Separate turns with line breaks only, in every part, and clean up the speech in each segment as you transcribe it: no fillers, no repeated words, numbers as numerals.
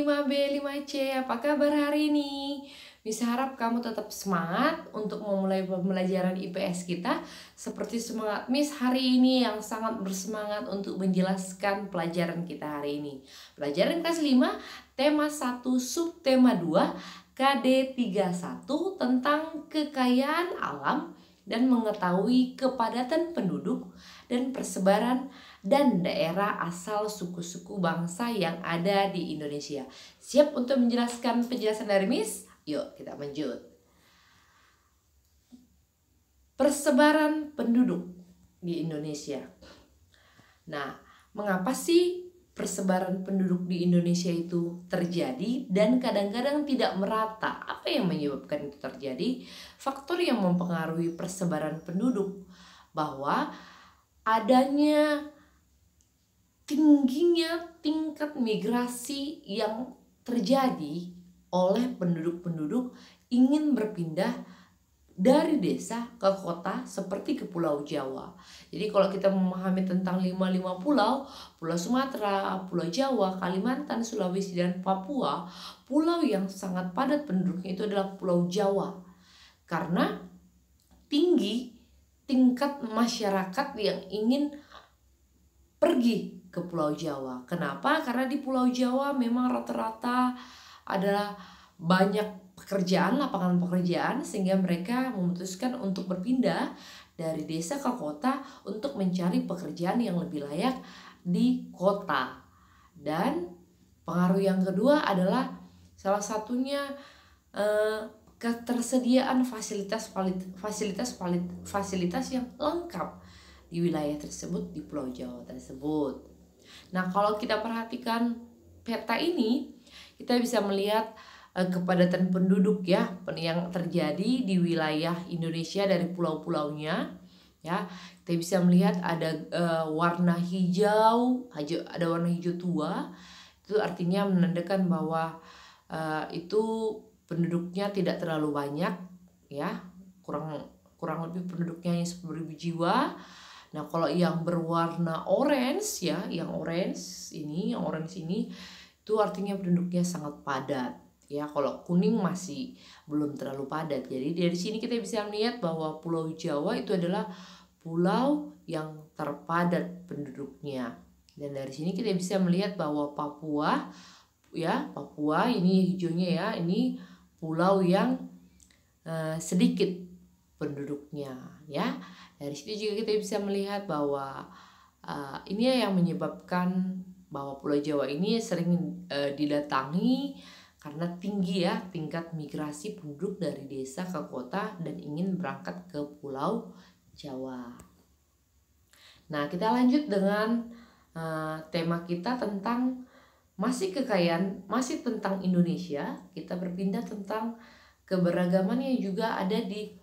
5B5C, apa kabar hari ini? Bisa harap kamu tetap semangat untuk memulai pembelajaran IPS kita seperti semangat Miss hari ini yang sangat bersemangat untuk menjelaskan pelajaran kita hari ini. Pelajaran kelas 5, tema 1, subtema 2, KD 31 tentang kekayaan alam dan mengetahui kepadatan penduduk dan persebaran dan daerah asal suku-suku bangsa yang ada di Indonesia. Siap untuk menjelaskan penjelasan dari Miss? Yuk kita lanjut. Persebaran penduduk di Indonesia. Nah, mengapa sih persebaran penduduk di Indonesia itu terjadi dan kadang-kadang tidak merata? Apa yang menyebabkan itu terjadi? Faktor yang mempengaruhi persebaran penduduk bahwa adanya tingginya tingkat migrasi yang terjadi oleh penduduk-penduduk ingin berpindah dari desa ke kota seperti ke Pulau Jawa. Jadi kalau kita memahami tentang 5 pulau, Pulau Sumatera, Pulau Jawa, Kalimantan, Sulawesi, dan Papua, pulau yang sangat padat penduduknya itu adalah Pulau Jawa. Karena tinggi tingkat masyarakat yang ingin pergi ke Pulau Jawa. Kenapa? Karena di Pulau Jawa memang rata-rata adalah banyak pekerjaan, lapangan pekerjaan, sehingga mereka memutuskan untuk berpindah dari desa ke kota untuk mencari pekerjaan yang lebih layak di kota. Dan pengaruh yang kedua adalah salah satunya ketersediaan fasilitas yang lengkap di wilayah tersebut, di Pulau Jawa tersebut. Nah, kalau kita perhatikan peta ini, kita bisa melihat kepadatan penduduk ya yang terjadi di wilayah Indonesia dari pulau-pulaunya ya. Kita bisa melihat ada warna hijau, ada warna hijau tua. Itu artinya menandakan bahwa itu penduduknya tidak terlalu banyak ya, kurang lebih penduduknya 10.000 jiwa. Nah, kalau yang berwarna orange ya, yang orange ini itu artinya penduduknya sangat padat ya. Kalau kuning masih belum terlalu padat. Jadi dari sini kita bisa melihat bahwa Pulau Jawa itu adalah pulau yang terpadat penduduknya. Dan dari sini kita bisa melihat bahwa Papua ya, Papua ini hijaunya ya, ini pulau yang sedikit penduduknya ya. Dari situ juga kita bisa melihat bahwa ini yang menyebabkan bahwa Pulau Jawa ini sering didatangi karena tinggi ya tingkat migrasi penduduk dari desa ke kota dan ingin berangkat ke Pulau Jawa. Nah, kita lanjut dengan tema kita tentang masih tentang Indonesia. Kita berpindah tentang keberagaman yang juga ada di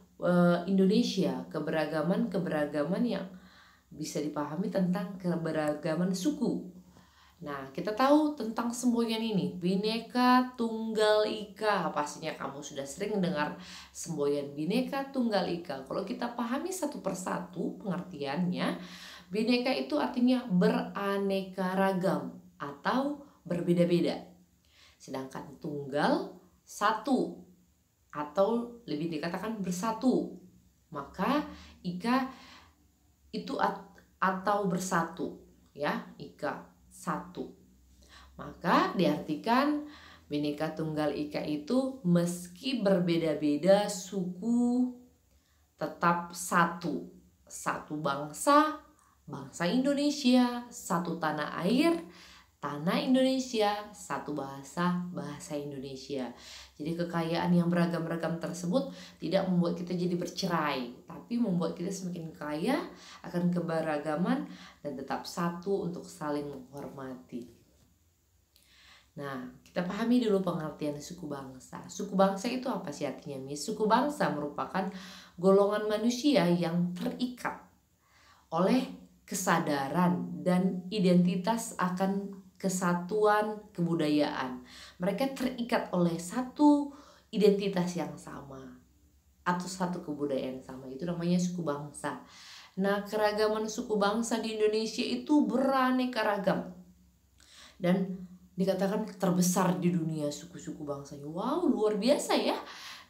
Indonesia, keberagaman yang bisa dipahami tentang keberagaman suku. Nah, kita tahu tentang semboyan ini, Bhinneka Tunggal Ika. Pastinya kamu sudah sering dengar semboyan Bhinneka Tunggal Ika. Kalau kita pahami satu persatu pengertiannya, Bhinneka itu artinya beraneka ragam atau berbeda-beda. Sedangkan tunggal satu atau lebih dikatakan bersatu. Maka Ika itu atau bersatu ya, Ika satu. Maka diartikan Bhinneka Tunggal Ika itu meski berbeda-beda suku tetap satu. Satu bangsa Indonesia, satu tanah air, tanah Indonesia, satu bahasa Indonesia. Jadi kekayaan yang beragam-ragam tersebut tidak membuat kita jadi bercerai, tapi membuat kita semakin kaya akan keberagaman dan tetap satu untuk saling menghormati. Nah, kita pahami dulu pengertian suku bangsa. Suku bangsa itu apa sih artinya, Miss? Suku bangsa merupakan golongan manusia yang terikat oleh kesadaran dan identitas akan kesatuan kebudayaan. Mereka terikat oleh satu identitas yang sama atau satu kebudayaan yang sama. Itu namanya suku bangsa. Nah, keragaman suku bangsa di Indonesia itu beraneka ragam. Dan dikatakan terbesar di dunia suku-suku bangsanya. Wow, luar biasa ya.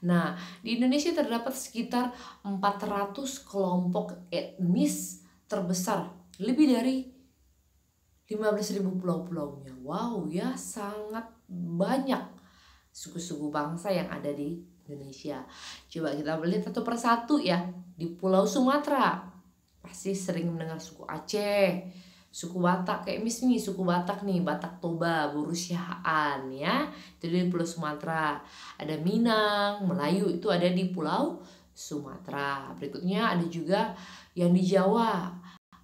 Nah, di Indonesia terdapat sekitar 400 kelompok etnis terbesar, lebih dari 15.000 pulau-pulaunya. Wow ya, sangat banyak suku-suku bangsa yang ada di Indonesia. Coba kita lihat satu persatu ya. Di Pulau Sumatera pasti sering mendengar suku Aceh, suku Batak, kayak misalnya suku Batak nih, Batak Toba, Burusyahan ya, itu di Pulau Sumatera. Ada Minang, Melayu, itu ada di Pulau Sumatera. Berikutnya ada juga yang di Jawa,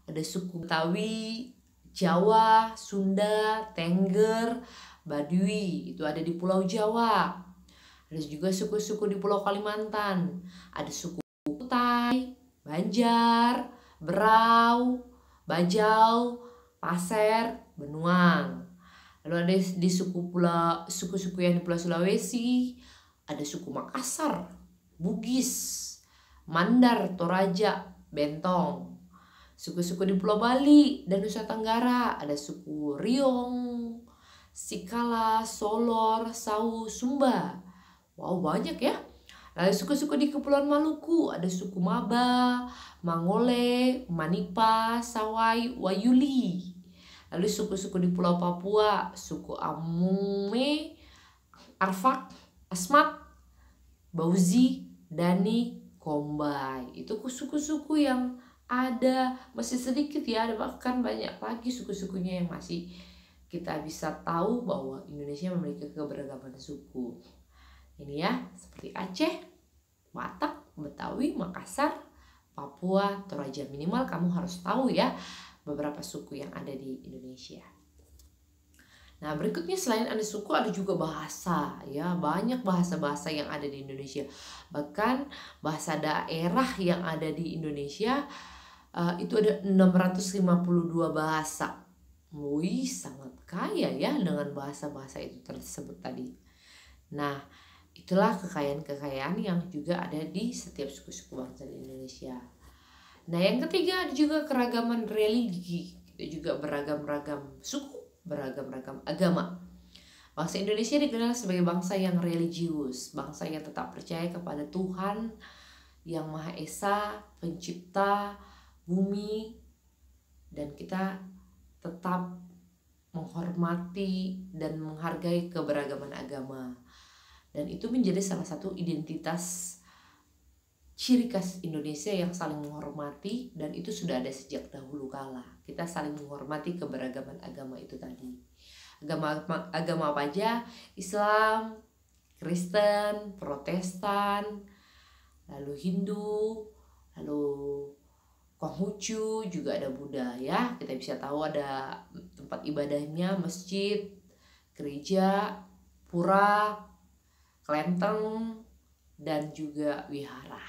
ada suku Betawi, Jawa, Sunda, Tengger, Baduy, itu ada di Pulau Jawa. Ada juga suku-suku di Pulau Kalimantan, ada suku Kutai, Banjar, Berau, Bajau, Pasir, Benuang. Lalu ada di suku-suku yang di Pulau Sulawesi, ada suku Makassar, Bugis, Mandar, Toraja, Bentong. Suku-suku di Pulau Bali dan Nusa Tenggara, ada suku Riong, Sikala, Solor, Sau, Sumba. Wow, banyak ya. Lalu suku-suku di Kepulauan Maluku, ada suku Maba, Mangole, Manipa, Sawai, Wayuli. Lalu suku-suku di Pulau Papua, suku Amume, Arfak, Asmat, Bauzi, Dani, Kombai. Itu suku-suku yang ada, masih sedikit ya, ada bahkan banyak lagi suku-sukunya yang masih kita bisa tahu bahwa Indonesia memiliki keberagaman suku. Ini ya, seperti Aceh, Batak, Betawi, Makassar, Papua, Toraja. Minimal kamu harus tahu ya beberapa suku yang ada di Indonesia. Nah, berikutnya selain ada suku, ada juga bahasa ya. Banyak bahasa-bahasa yang ada di Indonesia. Bahkan bahasa daerah yang ada di Indonesia itu ada 652 bahasa. Wih, sangat kaya ya dengan bahasa-bahasa itu tersebut tadi. Nah, itulah kekayaan-kekayaan yang juga ada di setiap suku-suku bangsa di Indonesia. Nah, yang ketiga ada juga keragaman religi. Kita juga beragam-ragam suku, beragam-ragam agama. Bangsa Indonesia dikenal sebagai bangsa yang religius, bangsa yang tetap percaya kepada Tuhan yang Maha Esa, pencipta bumi, dan kita tetap menghormati dan menghargai keberagaman agama. Dan itu menjadi salah satu identitas ciri khas Indonesia yang saling menghormati, dan itu sudah ada sejak dahulu kala. Kita saling menghormati keberagaman agama itu tadi. Agama apa aja? Islam, Kristen, Protestan, lalu Hindu, lalu Konghucu, juga ada Buddha ya. Kita bisa tahu ada tempat ibadahnya, masjid, gereja, pura, kelenteng, dan juga wihara.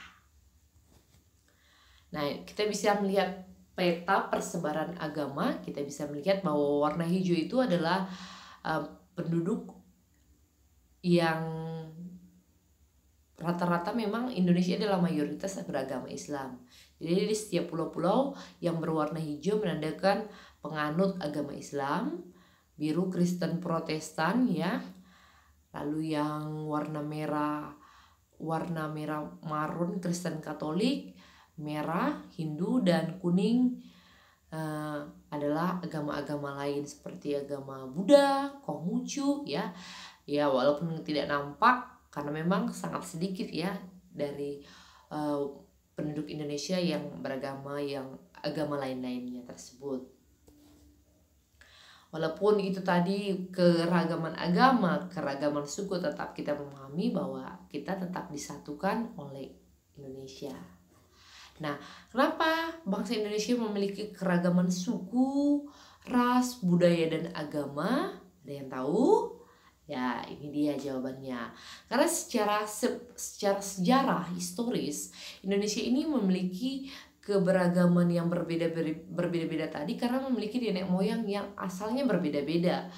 Nah, kita bisa melihat peta persebaran agama. Kita bisa melihat bahwa warna hijau itu adalah penduduk yang rata-rata memang Indonesia adalah mayoritas beragama Islam. Jadi di setiap pulau-pulau yang berwarna hijau menandakan penganut agama Islam, biru Kristen Protestan ya. Lalu yang warna merah marun Kristen Katolik, merah Hindu, dan kuning adalah agama-agama lain seperti agama Buddha, Konghucu ya. Ya, walaupun tidak nampak karena memang sangat sedikit ya dari penduduk Indonesia yang beragama yang agama lain-lainnya tersebut. Walaupun itu tadi keragaman agama, keragaman suku, tetap kita memahami bahwa kita tetap disatukan oleh Indonesia. Nah, kenapa bangsa Indonesia memiliki keragaman suku, ras, budaya, dan agama? Ada yang tahu? Ya, ini dia jawabannya. Karena secara sejarah historis, Indonesia ini memiliki keberagaman yang berbeda-beda tadi karena memiliki nenek moyang yang asalnya berbeda-beda.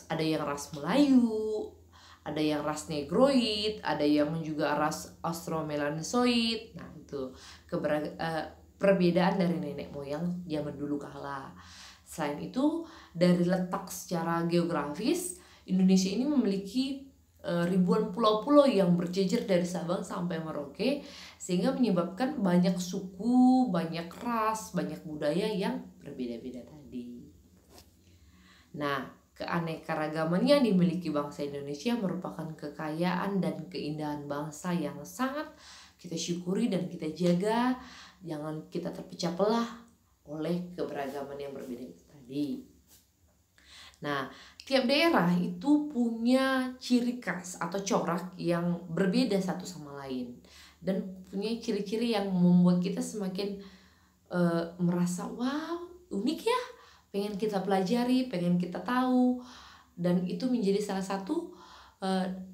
Ada yang ras Melayu, ada yang ras Negroid, ada yang juga ras Austromelansoid. Nah, itu perbedaan dari nenek moyang zaman dulu kala. Selain itu, dari letak secara geografis, Indonesia ini memiliki ribuan pulau-pulau yang berjejer dari Sabang sampai Merauke, sehingga menyebabkan banyak suku, banyak ras, banyak budaya yang berbeda-beda tadi. Nah, keanekaragaman yang dimiliki bangsa Indonesia merupakan kekayaan dan keindahan bangsa yang sangat kita syukuri dan kita jaga. Jangan kita terpecah belah oleh keberagaman yang berbeda tadi. Nah, tiap daerah itu punya ciri khas atau corak yang berbeda satu sama lain, dan punya ciri-ciri yang membuat kita semakin merasa wow, unik ya, pengen kita pelajari, pengen kita tahu, dan itu menjadi salah satu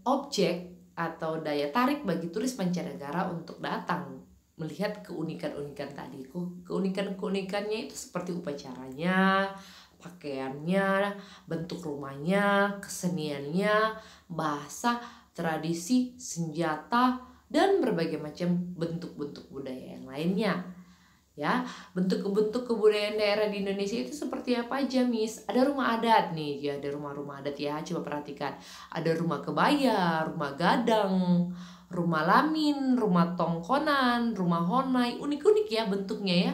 objek atau daya tarik bagi turis mancanegara untuk datang melihat keunikan-unikan tadi. Keunikan-keunikannya itu seperti upacaranya, pakaiannya, bentuk rumahnya, keseniannya, bahasa, tradisi, senjata, dan berbagai macam bentuk-bentuk budaya yang lainnya. Ya, bentuk-bentuk kebudayaan daerah di Indonesia itu seperti apa aja, Miss? Ada rumah adat nih, ya ada rumah-rumah adat ya, coba perhatikan. Ada rumah kebaya, rumah gadang, rumah lamin, rumah tongkonan, rumah honai, unik-unik ya bentuknya ya.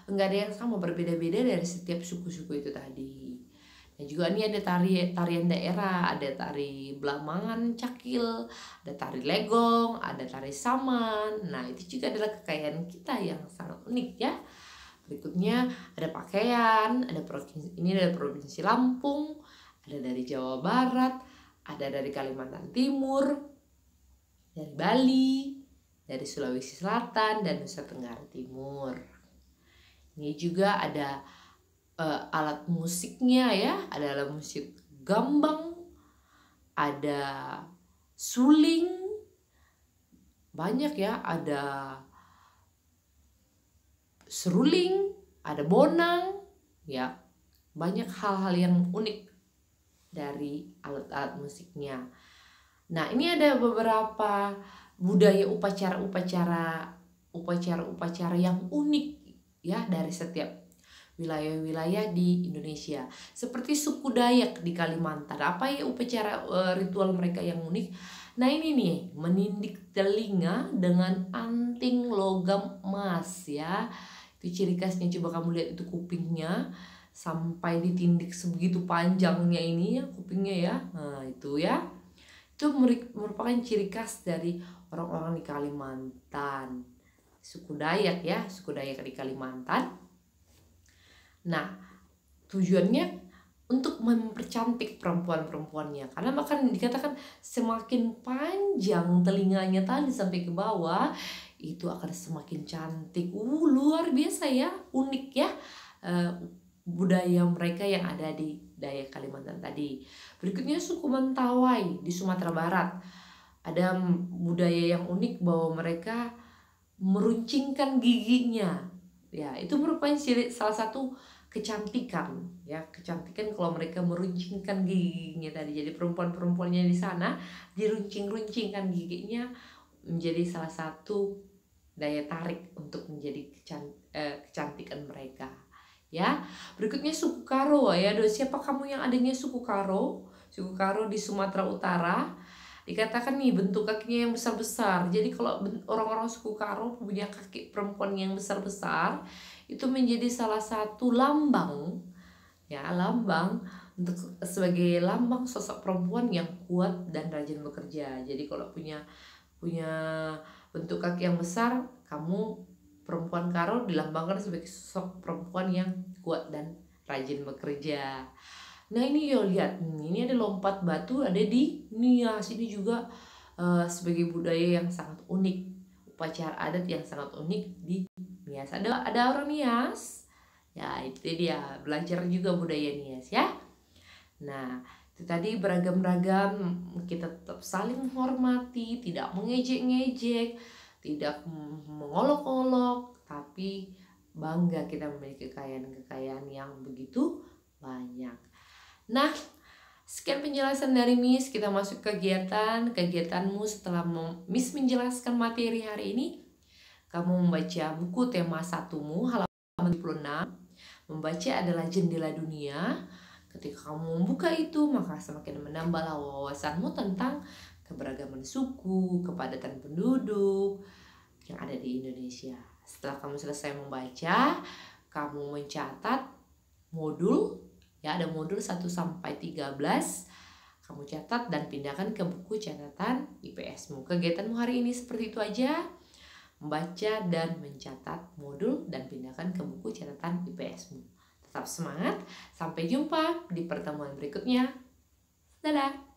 Enggak ada yang sama, berbeda-beda dari setiap suku-suku itu tadi. Dan juga ini ada tarian daerah, ada tari Belambangan Cakil, ada tari Legong, ada tari Saman. Nah, itu juga adalah kekayaan kita yang sangat unik ya. Berikutnya ada pakaian, ini dari Provinsi Lampung, ada dari Jawa Barat, ada dari Kalimantan Timur, dari Bali, dari Sulawesi Selatan, dan Nusa Tenggara Timur. Ini juga ada alat musiknya ya, ada alat musik gambang, ada suling, banyak ya, ada seruling, ada bonang, ya banyak hal-hal yang unik dari alat-alat musiknya. Nah, ini ada beberapa budaya upacara yang unik ya dari setiap wilayah-wilayah di Indonesia. Seperti suku Dayak di Kalimantan. Apa ya upacara ritual mereka yang unik? Nah, ini nih, menindik telinga dengan anting logam emas ya. Itu ciri khasnya, coba kamu lihat itu kupingnya sampai ditindik sebegitu panjangnya ini ya kupingnya ya. Nah, itu ya. Itu merupakan ciri khas dari orang-orang di Kalimantan. Suku Dayak ya, suku Dayak di Kalimantan. Nah, tujuannya untuk mempercantik perempuan-perempuannya, karena bahkan dikatakan semakin panjang telinganya tadi sampai ke bawah itu akan semakin cantik. Luar biasa ya, unik ya budaya mereka yang ada di Dayak Kalimantan tadi. Berikutnya suku Mentawai di Sumatera Barat. Ada budaya yang unik bahwa mereka meruncingkan giginya. Ya, itu merupakan salah satu kecantikan ya, kecantikan kalau mereka meruncingkan giginya tadi. Jadi perempuan-perempuannya di sana diruncing-runcingkan giginya, menjadi salah satu daya tarik untuk menjadi kecantikan mereka ya. Berikutnya suku Karo ya. Siapa kamu yang adanya suku Karo? Suku Karo di Sumatera Utara. Dikatakan nih bentuk kakinya yang besar-besar. Jadi kalau orang-orang suku Karo punya kaki perempuan yang besar-besar, itu menjadi salah satu lambang ya, lambang untuk sebagai lambang sosok perempuan yang kuat dan rajin bekerja. Jadi kalau punya bentuk kaki yang besar, kamu perempuan Karo dilambangkan sebagai sosok perempuan yang kuat dan rajin bekerja. Nah, ini yo lihat, ini ada lompat batu, ada di Nias. Ini juga sebagai budaya yang sangat unik, upacara adat yang sangat unik di Nias. Ada orang Nias ya, itu dia, belajar juga budaya Nias ya. Nah, itu tadi beragam-ragam, kita tetap saling menghormati, tidak mengejek-ngejek, tidak mengolok-olok, tapi bangga kita memiliki kekayaan-kekayaan yang begitu banyak. Nah, sekian penjelasan dari Miss. Kita masuk kegiatanmu. Setelah Miss menjelaskan materi hari ini, kamu membaca buku tema 1mu halaman 26. Membaca adalah jendela dunia. Ketika kamu membuka itu, maka semakin menambah wawasanmu tentang keberagaman suku, kepadatan penduduk yang ada di Indonesia. Setelah kamu selesai membaca, kamu mencatat modul, ya ada modul 1 sampai 13. Kamu catat dan pindahkan ke buku catatan IPS-mu. Kegiatanmu hari ini seperti itu aja. Membaca dan mencatat modul dan pindahkan ke buku catatan IPS-mu. Tetap semangat. Sampai jumpa di pertemuan berikutnya. Dadah.